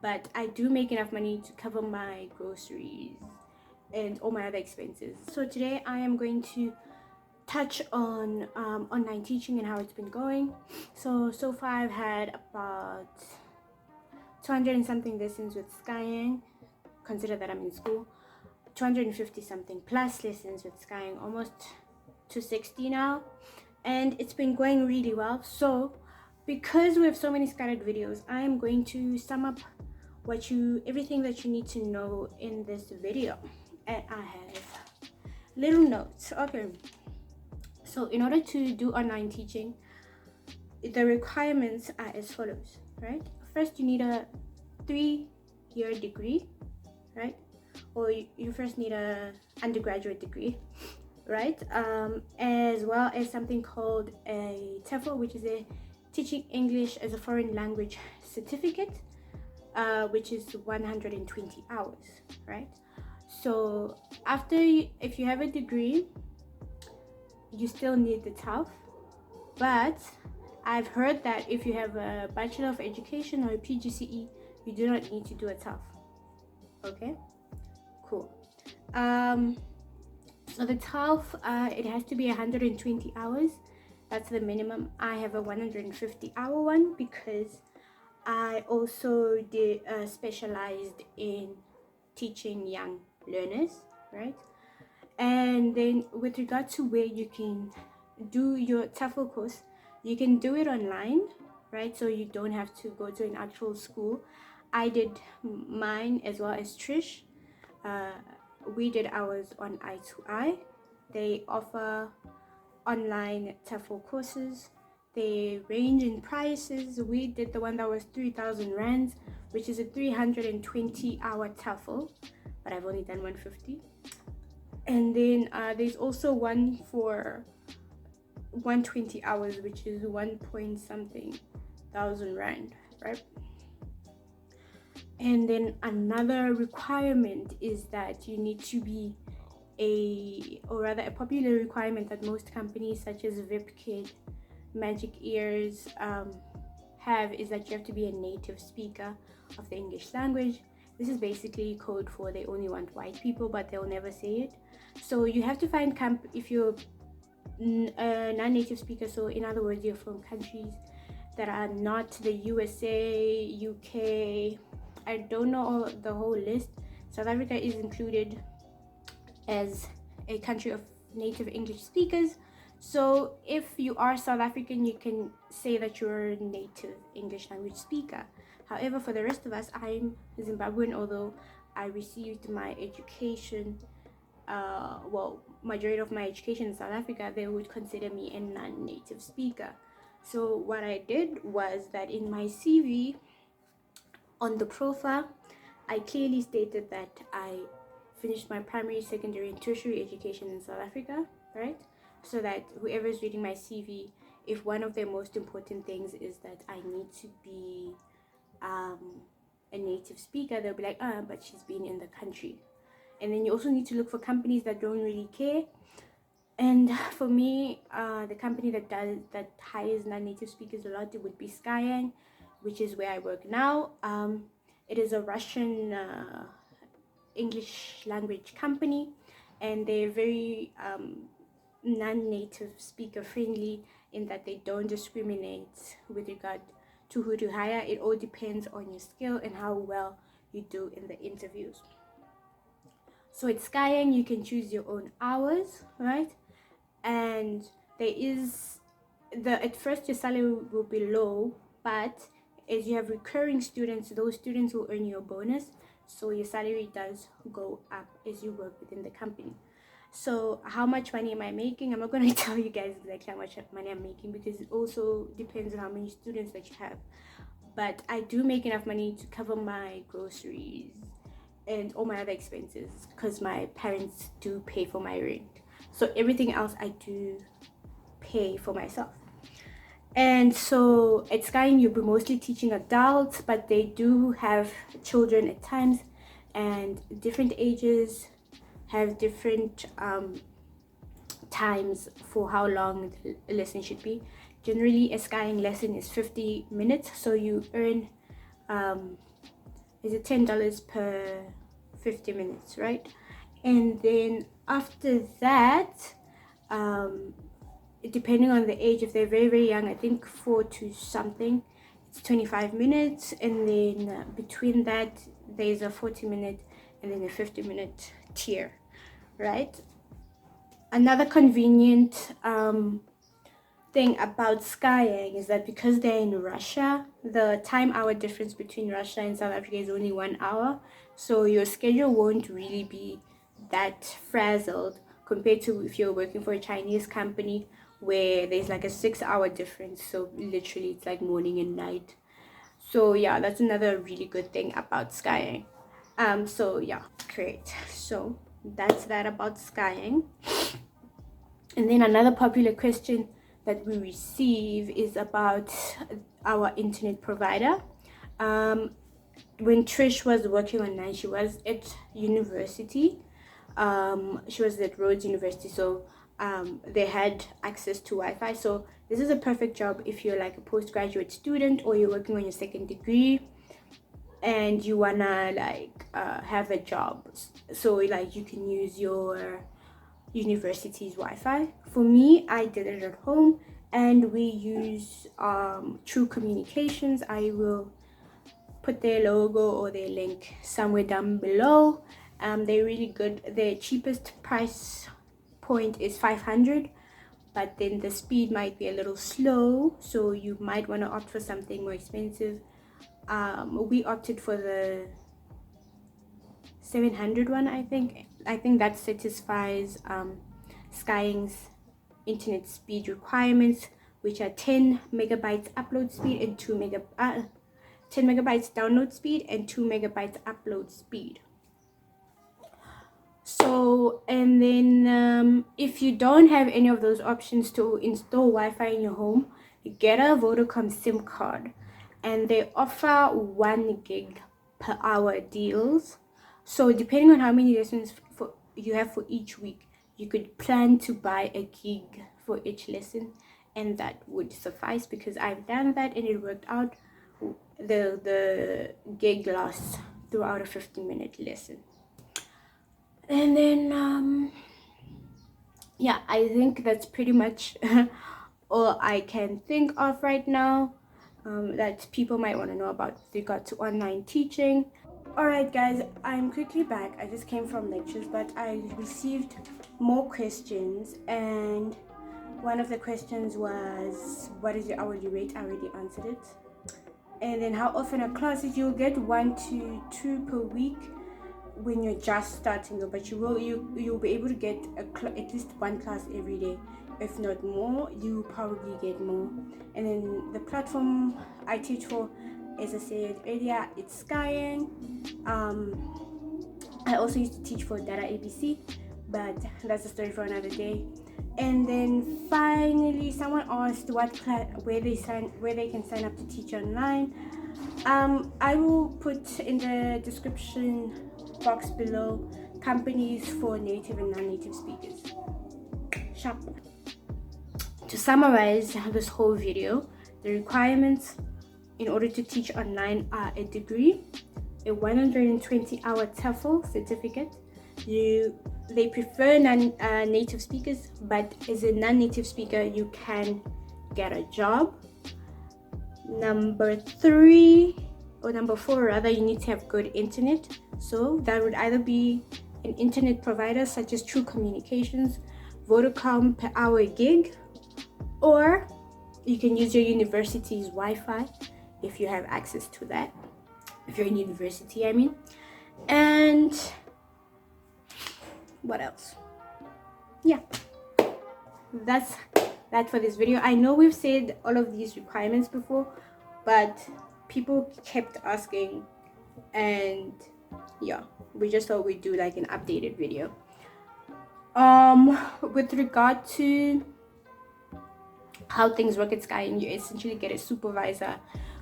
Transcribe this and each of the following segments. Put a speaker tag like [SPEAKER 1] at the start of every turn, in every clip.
[SPEAKER 1] but I do make enough money to cover my groceries and all my other expenses. So today I am going to touch on online teaching and how it's been going. So far I've had about 200 and something lessons with Skyeng. Consider that I'm in school. 250 something plus lessons with Skyeng, almost 260 now, and it's been going really well. So because we have so many scattered videos, I am going to sum up everything that you need to know in this video, and I have little notes. Okay, so in order to do online teaching, the requirements are as follows, right? First, you need a 3-year degree, right? Or you first need a undergraduate degree, right? As well as something called a TEFL, which is a Teaching English as a Foreign Language certificate, which is 120 hours, right? So if you have a degree, you still need the TEFL, but I've heard that if you have a Bachelor of Education or a PGCE, you do not need to do a TEFL. Okay, cool. So the TEFL, it has to be 120 hours. That's the minimum. I have a 150-hour one because I also specialized in teaching young learners, right? And then with regard to where you can do your TEFL course, you can do it online, right? So you don't have to go to an actual school. I did mine as well as Trish. We did ours on i2i. They offer online TEFL courses. They range in prices. We did the one that was 3,000 rands, which is a 320-hour TEFL, but I've only done 150. And then there's also one for 120 hours, which is 1 point something thousand rand, right? And then another requirement is that you need to be a popular requirement that most companies such as VipKid, Magic Ears have, is that you have to be a native speaker of the English language. This is basically code for they only want white people, but they'll never say it. So you have to find if you're a non-native speaker, so in other words you're from countries that are not the USA, UK, I don't know the whole list. South Africa is included as a country of native English speakers. So if you are South African, you can say that you're a native English language speaker. However, for the rest of us, I'm Zimbabwean, although I received my education, majority of my education in South Africa, they would consider me a non-native speaker. So what I did was that in my CV, on the profile, I clearly stated that I finished my primary, secondary, and tertiary education in South Africa, right? So that whoever is reading my CV, if one of the most important things is that I need to be a native speaker, they'll be like, but she's been in the country. And then you also need to look for companies that don't really care. And for me, the company that hires non-native speakers a lot, it would be Skyeng, which is where I work now. It is a Russian English language company, and they're very non-native speaker friendly in that they don't discriminate with regard to who to hire. It all depends on your skill and how well you do in the interviews. So at Skyeng, you can choose your own hours, right? And at first your salary will be low, but as you have recurring students, those students will earn you a bonus, so your salary does go up as you work within the company. So how much money am I making? I'm not going to tell you guys exactly how much money I'm making because it also depends on how many students that you have, but I do make enough money to cover my groceries and all my other expenses because my parents do pay for my rent. So everything else I do pay for myself. And so at Skyeng, you'll be mostly teaching adults, but they do have children at times, and different ages have different times for how long the lesson should be. Generally, a Skyeng lesson is 50 minutes, so you earn is it $10 per 50 minutes, right? And then after that, depending on the age, if they're very, very young, I think 4 to something, it's 25 minutes. And then between that, there's a 40-minute and then a 50-minute tier, right? Another convenient thing about Skyeng is that because they're in Russia, the time hour difference between Russia and South Africa is only 1 hour. So your schedule won't really be that frazzled compared to if you're working for a Chinese company where there's like a 6-hour difference. So literally it's like morning and night. So yeah, that's another really good thing about Skyeng. So yeah, great. So that's that about Skyeng. And then another popular question that we receive is about our internet provider. When Trish was working online, she was at university. She was at Rhodes University, so they had access to Wi-Fi. So this is a perfect job if you're like a postgraduate student or you're working on your second degree and you wanna like have a job. So like you can use your university's Wi-Fi. For me, I did it at home and we use True Communications. I will put their logo or their link somewhere down below. They're really good. Their cheapest price point is 500, but then the speed might be a little slow, so you might want to opt for something more expensive. We opted for the 700 one. I think that satisfies Skyeng's internet speed requirements, which are 10 megabytes upload speed and 10 megabytes download speed and 2 megabytes upload speed. So, and then if you don't have any of those options to install Wi-Fi in your home, get a Vodacom SIM card, and they offer 1 gig per hour deals. So depending on how many lessons you have for each week, you could plan to buy a gig for each lesson, and that would suffice because I've done that and it worked out. The gig lasts throughout a 15-minute lesson. And then yeah, I think that's pretty much all I can think of right now that people might want to know about with regard to online teaching. Alright guys, I'm quickly back. I just came from lectures, but I received more questions, and one of the questions was, what is your hourly rate? I already answered it. And then how often are classes? You'll get 1 to 2 per week when you're just starting, but you'll be able to get at least 1 class every day, if not more. You probably get more. And then the platform I teach for, as I said earlier, it's Skyeng. I also used to teach for Data ABC, but that's a story for another day. And then finally, someone asked what class, where they can sign up to teach online. I will put in the description box below companies for native and non-native speakers. Sharp. To summarize this whole video, the requirements in order to teach online are a degree, a 120-hour TOEFL certificate. They prefer non-native speakers, but as a non-native speaker, you can get a job. Number 4 rather, you need to have good internet. So that would either be an internet provider such as True Communications, Vodacom per hour gig, or you can use your university's Wi-Fi if you have access to that, if you're in university, I mean. And what else? Yeah, that's that for this video. I know we've said all of these requirements before, but people kept asking, and yeah, we just thought we'd do like an updated video. With regard to how things work at Skyeng, you essentially get a supervisor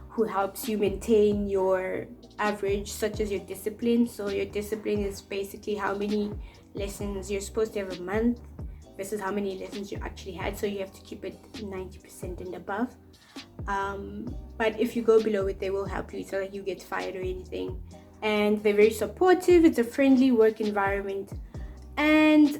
[SPEAKER 1] who helps you maintain your average, such as your discipline. So your discipline is basically how many lessons you're supposed to have a month versus how many lessons you actually had. So you have to keep it 90% and above. But if you go below it, they will help you. It's not like you get fired or anything. and they're very supportive. It's a friendly work environment, and